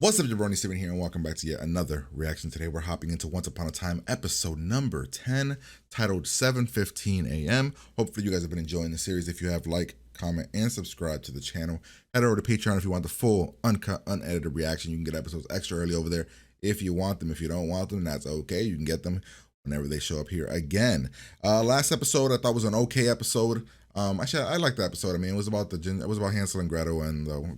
What's up, Jabroni? Steven here, and welcome back to yet another reaction. Today, we're hopping into Once Upon a Time, episode number 10, titled 7:15 a.m. Hopefully, you guys have been enjoying the series. If you have, like, comment, and subscribe to the channel. Head over to Patreon if you want the full, uncut, unedited reaction. You can get episodes extra early over there if you want them. If you don't want them, that's okay. You can get them whenever they show up here again. Last episode I thought was an okay episode. Actually, I liked the episode. I mean, it was about Hansel and Gretel and the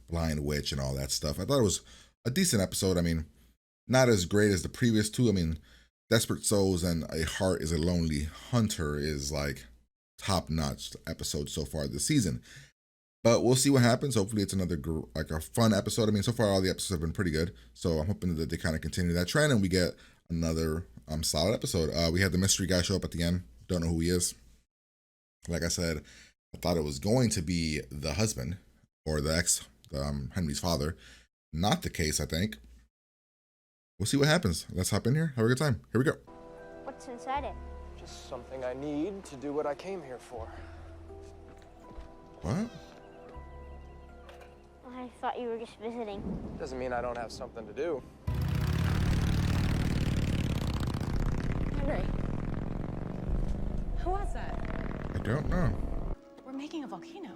blind witch and all that stuff. I thought it was a decent episode. I mean, not as great as the previous two. I mean, Desperate Souls and A Heart is a Lonely Hunter is like top-notch episode so far this season. But we'll see what happens. Hopefully it's another like a fun episode. I mean, so far all the episodes have been pretty good. So I'm hoping that they kind of continue that trend and we get another solid episode. We had the mystery guy show up at the end. Don't know who he is. Like I said, I thought it was going to be the husband or the Henry's father. Not the case, I think. We'll see what happens. Let's hop in here. Have a good time. Here we go. What's inside it? Just something I need to do what I came here for. What? I thought you were just visiting. Doesn't mean I don't have something to do. Henry, who was that? I don't know. We're making a volcano.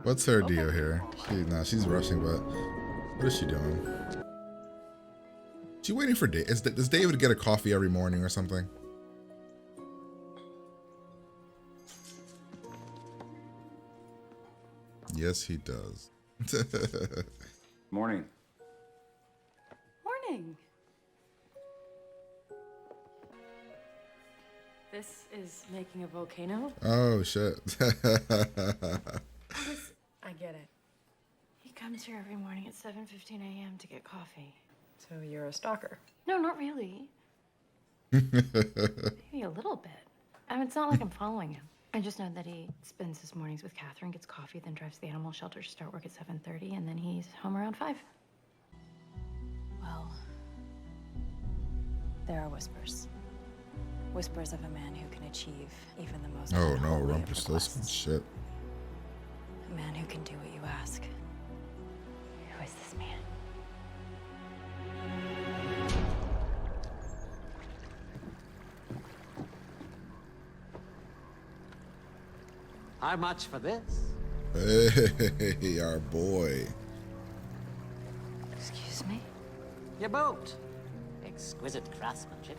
What's her deal here? She's rushing, but what is she doing? She waiting for Dave. Does David get a coffee every morning or something? Yes, he does. Morning. Morning. This is making a volcano? Oh, shit. I get it. He comes here every morning at 7:15 a.m. to get coffee. So you're a stalker. No, not really. Maybe a little bit. I mean, it's not like I'm following him. I just know that he spends his mornings with Catherine, gets coffee, then drives to the animal shelter to start work at 7:30, and then he's home around 5. Well, there are whispers. Whispers of a man who can achieve even the most Oh no, unholy of Rumpelstiltskin requests. shit. A man who can do what you ask. Who is this man? How much for this? Hey, our boy. Excuse me? Your boat. Exquisite craftsmanship.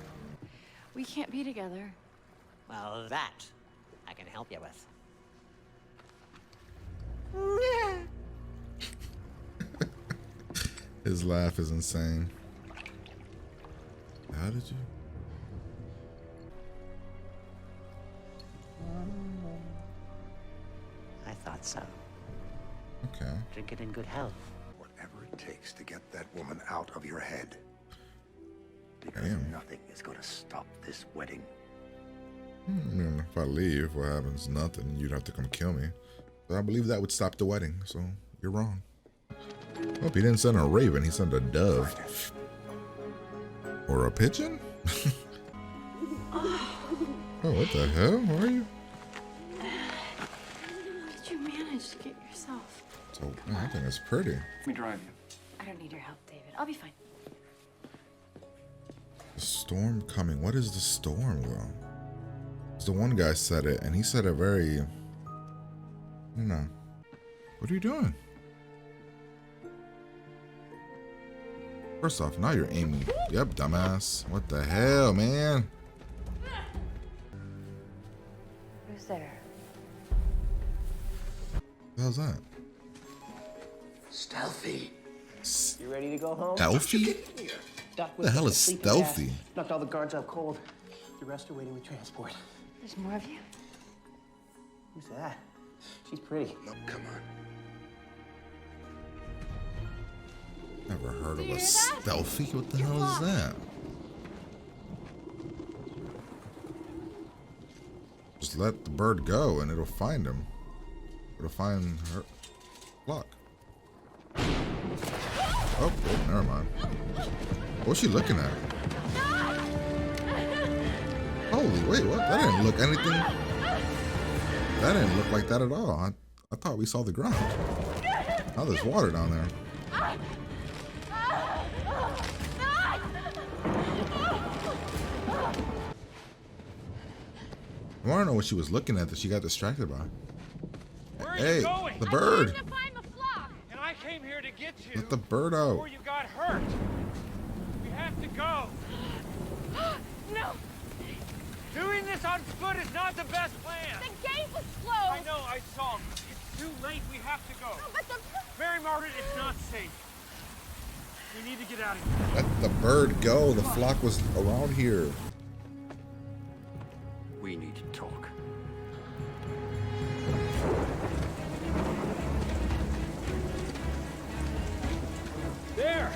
We can't be together. Well, that I can help you with. His laugh is insane. How did you? I thought so. Okay. Drink it in good health. Whatever it takes to get that woman out of your head. Because Damn. nothing is going to stop this wedding. I mean, if I leave, what happens? Nothing. You'd have to come kill me. So I believe that would stop the wedding. So you're wrong. Hope he didn't send a raven. He sent a dove. Or a pigeon? Oh, what the hell? Who are you? How did you manage to get yourself? So, man, I think it's pretty. Let me drive you. I don't need your help, David. I'll be fine. The storm coming. What is the storm, though? 'Cause the one guy said it, and he said it very... I don't know. What are you doing? First off, now you're aiming. Yep, dumbass. What the hell, man? Who's there? What the hell's that? Stealthy. You ready to go home? Stealthy? Doc The hell is sleeping stealthy? gas. Knocked all the guards out cold. The rest are waiting with transport. There's more of you? Who's that? She's pretty. No, come on. Never heard of a stealthy? What the hell is that? Just let the bird go and it'll find him. It'll find her flock. Oh, never mind. What's she looking at? Holy, wait, what? That didn't look anything. That didn't look like that at all. I thought we saw the ground. Oh, there's water down there. I want to know what she was looking at that she got distracted by. Where are Hey, you going? the bird. To find the flock. And I came here to get you. Let the bird out. Before you got hurt. We have to go. No, Doing this on foot is not the best plan. the gate was I closed. know, I saw. It's too late. We have to go. But the Mary Margaret, it's not safe. We need to get out of here. Let the bird go. The flock was around here. We need to talk. There.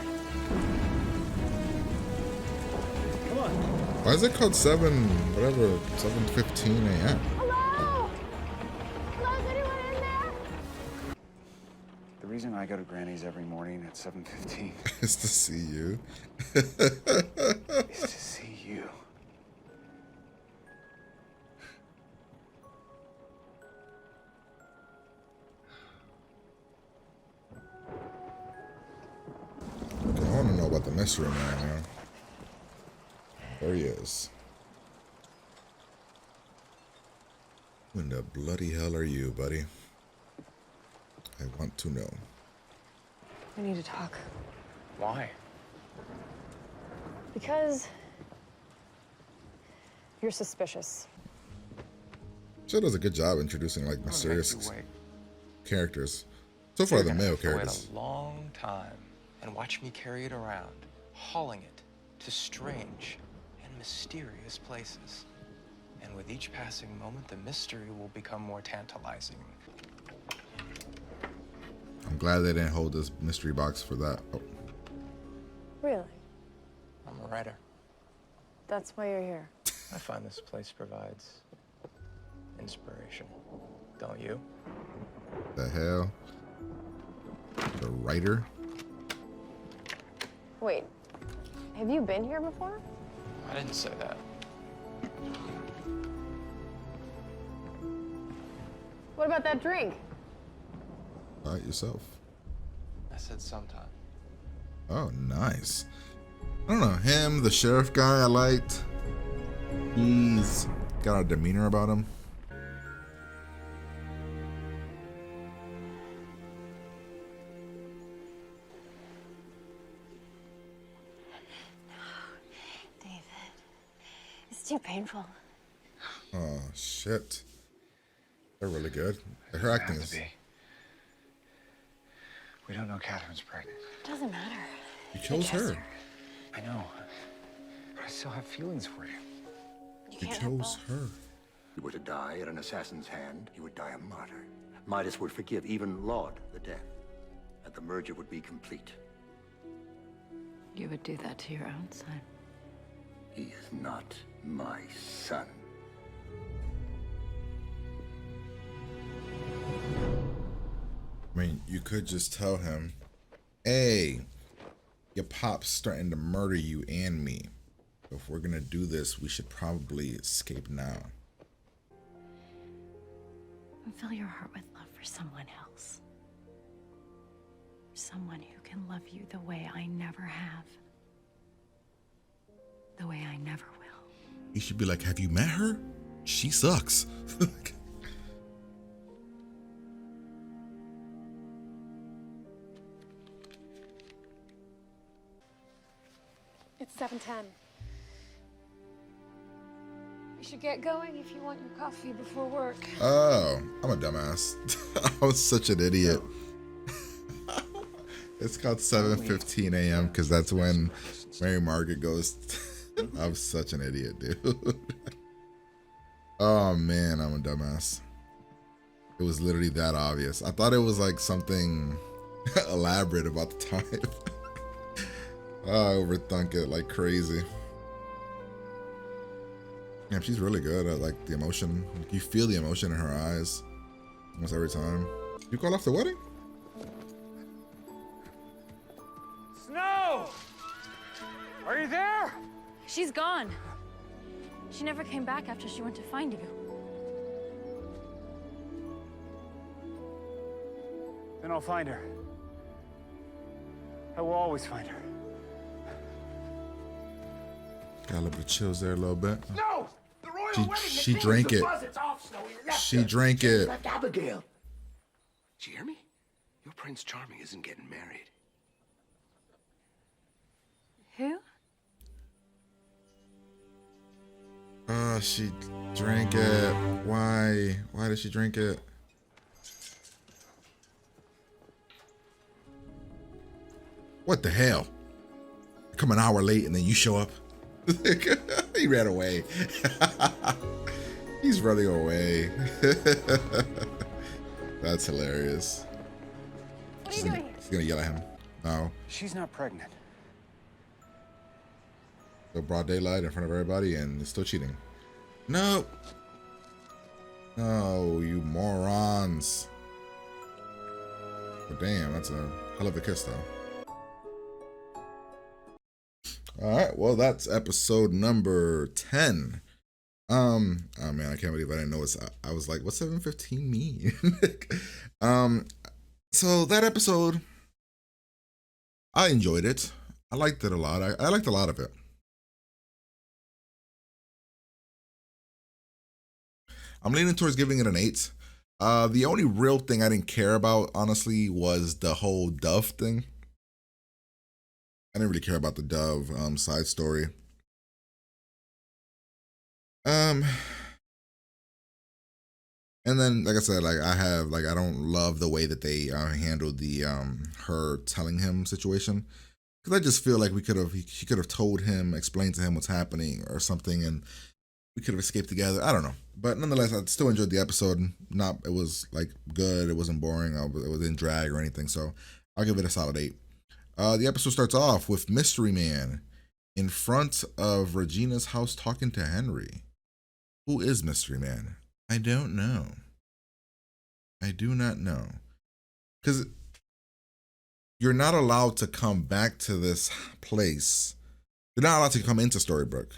Come on. Why is it called 7:15 a.m.? hello. Hello, is anyone in there? The reason I go to Granny's every morning at 7:15 It's to see you. is to see you. Okay, I want to know about the mystery man now. There he is. Who in the bloody hell are you, buddy? I want to know. We need to talk. Why? Because you're suspicious. Show does a good job introducing like mysterious characters. So far, the male Wait characters. a long time and watch me carry it around, hauling it to strange and mysterious places. And with each passing moment, the mystery will become more tantalizing. I'm glad they didn't hold this mystery box for that. Oh, Really? I'm a writer. That's why you're here. I find this place provides inspiration. Don't you? the hell? The writer? Wait, have you been here before? I didn't say that. What about that drink? Buy it yourself. I said sometime. Oh, nice. I don't know, him, the sheriff guy I liked. He's got a demeanor about him. David, it's too painful. Oh, shit. They're really good. Her acting Have is... to be. We don't know Catherine's pregnant. It doesn't matter. You chose her. I know. But I still have feelings for you. You chose her. You were to die at an assassin's hand, you would die a martyr. Midas would forgive even Laud the death, and the merger would be complete. You would do that to your own son. He is not my son. I mean, you could just tell him, hey, your pop's starting to murder you and me. If we're gonna do this, we should probably escape now. And fill your heart with love for someone else. Someone who can love you the way I never have. The way I never will. He should be like, have you met her? She sucks. It's 7:10. You should get going if you want your coffee before work. Oh, I'm a dumbass. I was such an idiot. It's called 7:15 a.m. because that's when Mary Margaret goes. I'm such an idiot, dude. Oh man, I'm a dumbass. It was literally that obvious. I thought it was like something elaborate about the time. I overthunk it like crazy. Yeah, she's really good at like the emotion. You feel the emotion in her eyes almost every time. You call off the wedding? Snow! Are you there? She's gone. She never came back after she went to find you. Then I'll find her. I will always find her. Got a little bit of chills there a little bit. No! The royal wedding! She drank it. It's off, Snowy. She drank it. Left Abigail. Did you hear me? Your Prince Charming isn't getting married. Who? She drank it. Why? Why did she drink it? What the hell? Come an hour late and then you show up. He ran away. He's running away. That's hilarious. What are you doing here? She's gonna yell at him. No. She's not pregnant. So broad daylight in front of everybody and it's still cheating. No. No, you morons. But damn, that's a hell of a kiss though. All right, well, that's episode number 10. Oh man, I can't believe I didn't know I was like, what's 715 mean? So that episode, I enjoyed it. I liked it a lot. I liked a lot of it. I'm leaning towards giving it an 8. The only real thing I didn't care about, honestly, was the whole Dove thing. I didn't really care about the Dove side story. And then, like I said, I don't love the way that they handled the her telling him situation, because I just feel like she could have told him, explained to him what's happening or something, and we could have escaped together. I don't know, but nonetheless, I still enjoyed the episode. It was like good. It wasn't boring. It didn't drag or anything. So I'll give it a solid 8. The episode starts off with Mystery Man in front of Regina's house talking to Henry. Who is Mystery Man? I don't know. I do not know. Because you're not allowed to come back to this place. You're not allowed to come into Storybrooke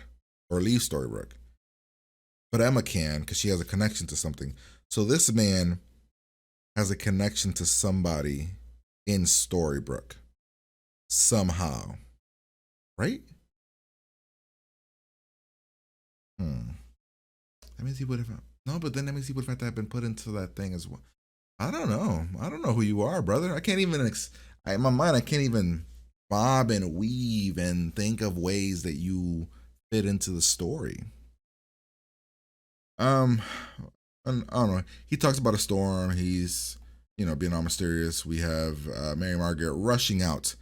or leave Storybrooke. But Emma can, because she has a connection to something. So this man has a connection to somebody in Storybrooke. Somehow. Right? That means he would have. No, but then that means he would have been put into that thing as well. I don't know. I don't know who you are, brother. I can't even. In my mind, I can't even bob and weave and think of ways that you fit into the story. I don't know. He talks about a storm. He's, being all mysterious. We have Mary Margaret rushing out.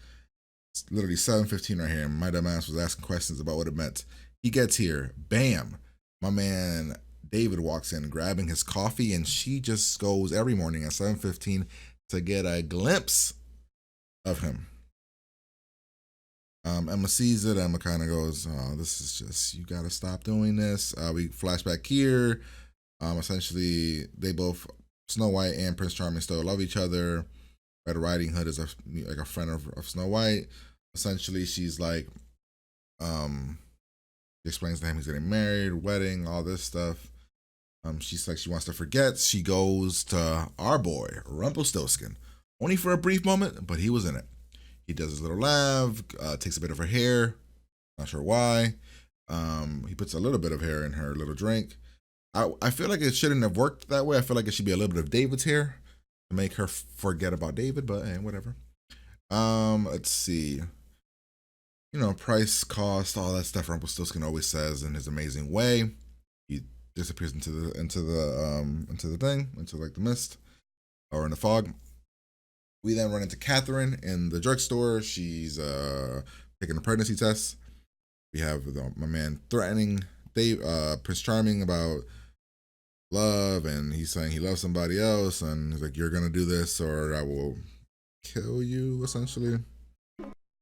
It's literally 7:15 right here. My dumb ass was asking questions about what it meant. He gets here. Bam. My man David walks in grabbing his coffee, and she just goes every morning at 7:15 to get a glimpse of him. Emma sees it. Emma kind of goes, "Oh, this is just, you got to stop doing this." We flash back here. Essentially, they both, Snow White and Prince Charming, still love each other. Red Riding Hood is like a friend of Snow White. Essentially, she's like, she explains to him he's getting married, wedding, all this stuff. She's like, she wants to forget. She goes to our boy, Rumpelstiltskin, only for a brief moment, but he was in it. He does his little laugh, takes a bit of her hair, not sure why. He puts a little bit of hair in her little drink. I feel like it shouldn't have worked that way. I feel like it should be a little bit of David's hair to make her forget about David, but whatever. Let's see. Price, cost, all that stuff Rumpelstiltskin always says in his amazing way. He disappears into the thing, into like the mist or in the fog. We then run into Catherine in the drugstore. She's taking a pregnancy test. We have my man threatening Prince Charming about love, and he's saying he loves somebody else, and he's like, "You're gonna do this, or I will kill you." Essentially,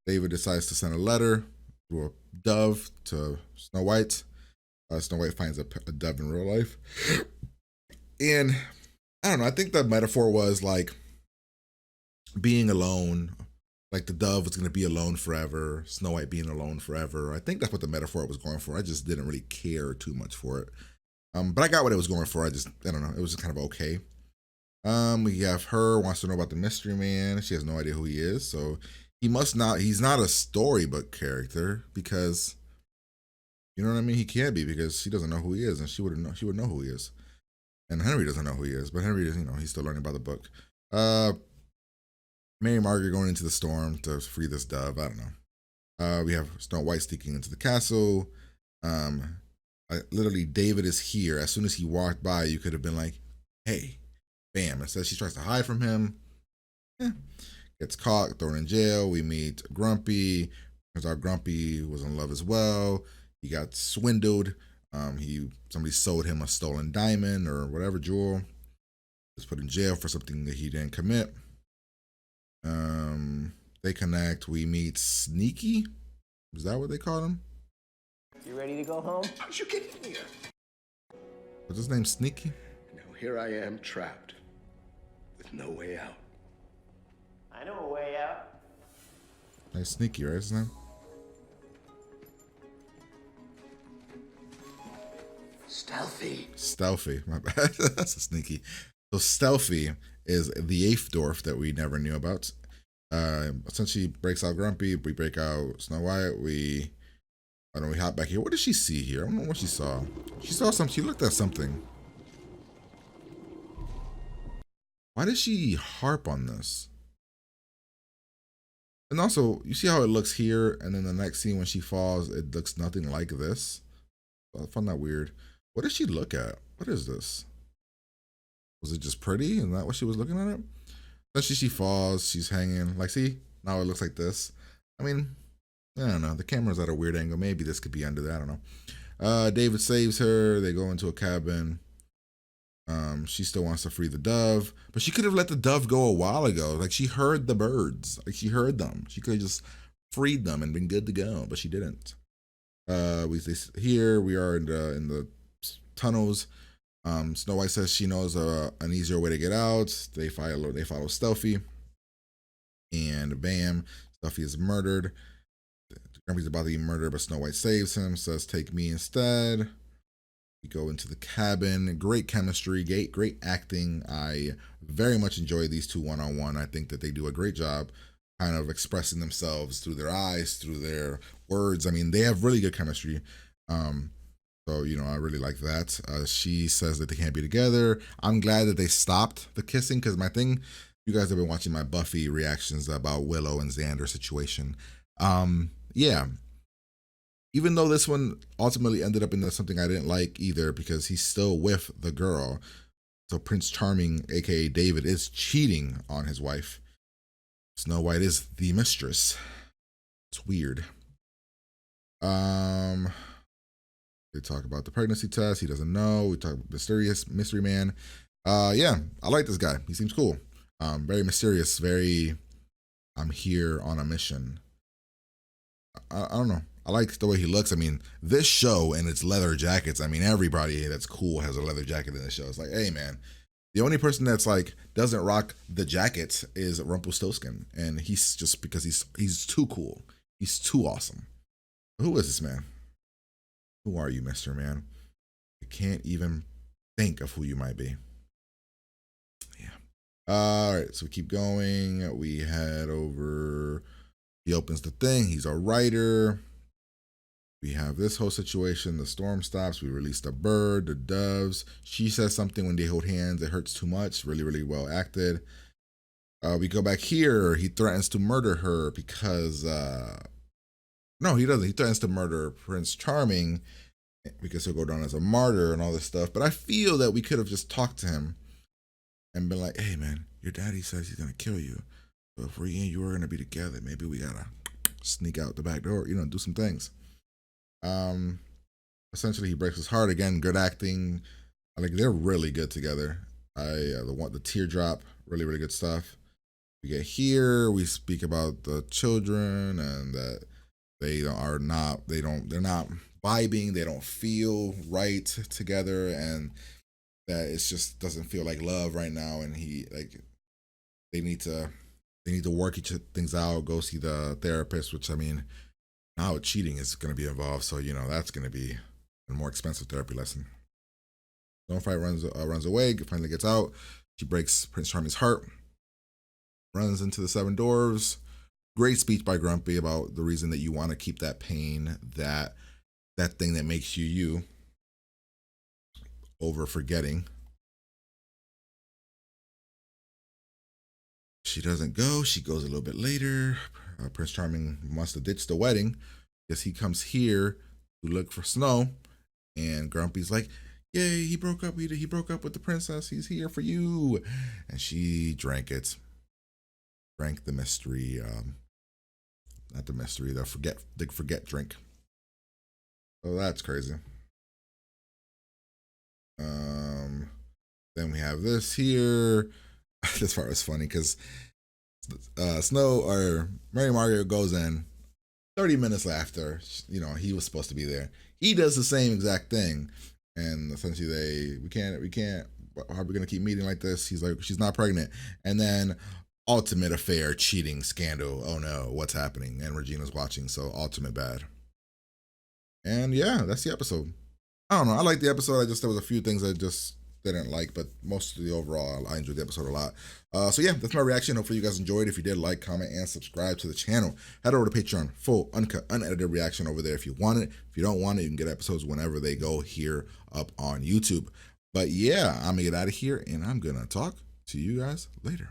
David decides to send a letter through a dove to Snow White. Snow White finds a dove in real life, and I don't know. I think the metaphor was like being alone, like the dove was going to be alone forever, Snow White being alone forever. I think that's what the metaphor was going for. I just didn't really care too much for it. But I got what it was going for. I don't know. It was just kind of okay. We have her, wants to know about the Mystery Man. She has no idea who he is. So he's not a storybook character because, you know what I mean? He can't be because she doesn't know who he is, and she would know who he is. And Henry doesn't know who he is, but Henry, he's still learning about the book. Mary Margaret going into the storm to free this dove. I don't know. We have Snow White sneaking into the castle. Literally, David is here. As soon as he walked by, you could have been like, hey, bam. Instead, she tries to hide from him. Gets caught, thrown in jail. We meet Grumpy. Turns out Grumpy was in love as well. He got swindled. Somebody sold him a stolen diamond or whatever jewel. Was put in jail for something that he didn't commit. They connect. We meet Sneaky. Is that what they call him? You ready to go home? How'd you get in here? What's his name? Sneaky? Now here I am trapped with no way out. I know a way out. Like Sneaky, right? His name? Stealthy, my bad. That's a Sneaky. So Stealthy is the eighth dwarf that we never knew about. Essentially breaks out Grumpy, we break out Snow White, we hop back here. What did she see here? I don't know what she saw. She saw something, she looked at something. Why did she harp on this? And also, you see how it looks here, and then the next scene when she falls, it looks nothing like this. I found that weird. What did she look at? What is this? Was it just pretty? Is that what she was looking at it? Eventually she falls, she's hanging. Like, see? Now it looks like this. I mean, I don't know. The camera's at a weird angle. Maybe this could be under that. I don't know. David saves her. They go into a cabin. She still wants to free the dove, but she could have let the dove go a while ago. Like, she heard the birds. Like, she heard them. She could have just freed them and been good to go, but she didn't. Here we are in the tunnels. Snow White says she knows an easier way to get out. They follow Stealthy, and bam, Stealthy is murdered. Grumpy's about to be murdered, but Snow White saves him. Says, "Take me instead." We go into the cabin. Great chemistry, great acting. I very much enjoy these two one-on-one. I think that they do a great job kind of expressing themselves through their eyes, through their words. I mean, they have really good chemistry. So, I really like that. She says that they can't be together. I'm glad that they stopped the kissing because you guys have been watching my Buffy reactions about Willow and Xander situation. Yeah. Even though this one ultimately ended up into something I didn't like either because he's still with the girl. So Prince Charming, aka David, is cheating on his wife. Snow White is the mistress. It's weird. They talk about the pregnancy test. He doesn't know. We talk about mysterious mystery man. Yeah, I like this guy. He seems cool. Very mysterious. Very, I'm here on a mission. I don't know. I like the way he looks. I mean, this show and its leather jackets. I mean, everybody that's cool has a leather jacket in the show. It's like, hey man, the only person that's like doesn't rock the jacket is Rumpelstiltskin, and he's just because he's too cool. He's too awesome. Who is this man? Who are you, Mr. Man? I can't even think of who you might be. Yeah. All right, so we keep going. We head over. He opens the thing. He's a writer. We have this whole situation. The storm stops. We release the bird, the doves. She says something when they hold hands. It hurts too much. Really, really well acted. We go back here. He threatens to murder her because... no, he doesn't. He threatens to murder Prince Charming because he'll go down as a martyr and all this stuff. But I feel that we could have just talked to him and been like, hey, man, your daddy says he's going to kill you. So if we and you are going to be together, maybe we got to sneak out the back door, do some things. Essentially, he breaks his heart again. Good acting. They're really good together. The teardrop, really, really good stuff. We get here. We speak about the children and that they're not vibing. They don't feel right together, and that it just doesn't feel like love right now. And they need to work things out. Go see the therapist, which I mean. Now cheating is going to be involved, so that's going to be a more expensive therapy lesson. Stormfront runs away, finally gets out. She breaks Prince Charming's heart, runs into the seven dwarves. great speech by Grumpy about the reason that you want to keep that pain, that thing that makes you you, over forgetting. She doesn't go. She goes a little bit later. Prince Charming must have ditched the wedding. Guess he comes here to look for Snow, and Grumpy's like, "Yay, he broke up. He broke up with the princess. He's here for you." And she drank it. Drank the mystery. Not the mystery. The forget drink. So that's crazy. Then we have this here. This part was funny because Snow or Mary Margaret goes in 30 minutes after, you know, he was supposed to be there. He does the same exact thing, and essentially we can't. How are we gonna keep meeting like this? He's like, she's not pregnant, and then ultimate affair, cheating, scandal. Oh no, what's happening? And Regina's watching, so ultimate bad. And yeah, that's the episode. I don't know. I like the episode. There was a few things I just didn't like, but mostly overall, I enjoyed the episode a lot. So yeah, that's my reaction. Hopefully you guys enjoyed. If you did, like, comment, and subscribe to the channel. Head over to Patreon, full, uncut, unedited reaction over there if you want it. If you don't want it, you can get episodes whenever they go here up on YouTube. But yeah, I'm gonna get out of here, and I'm gonna talk to you guys later.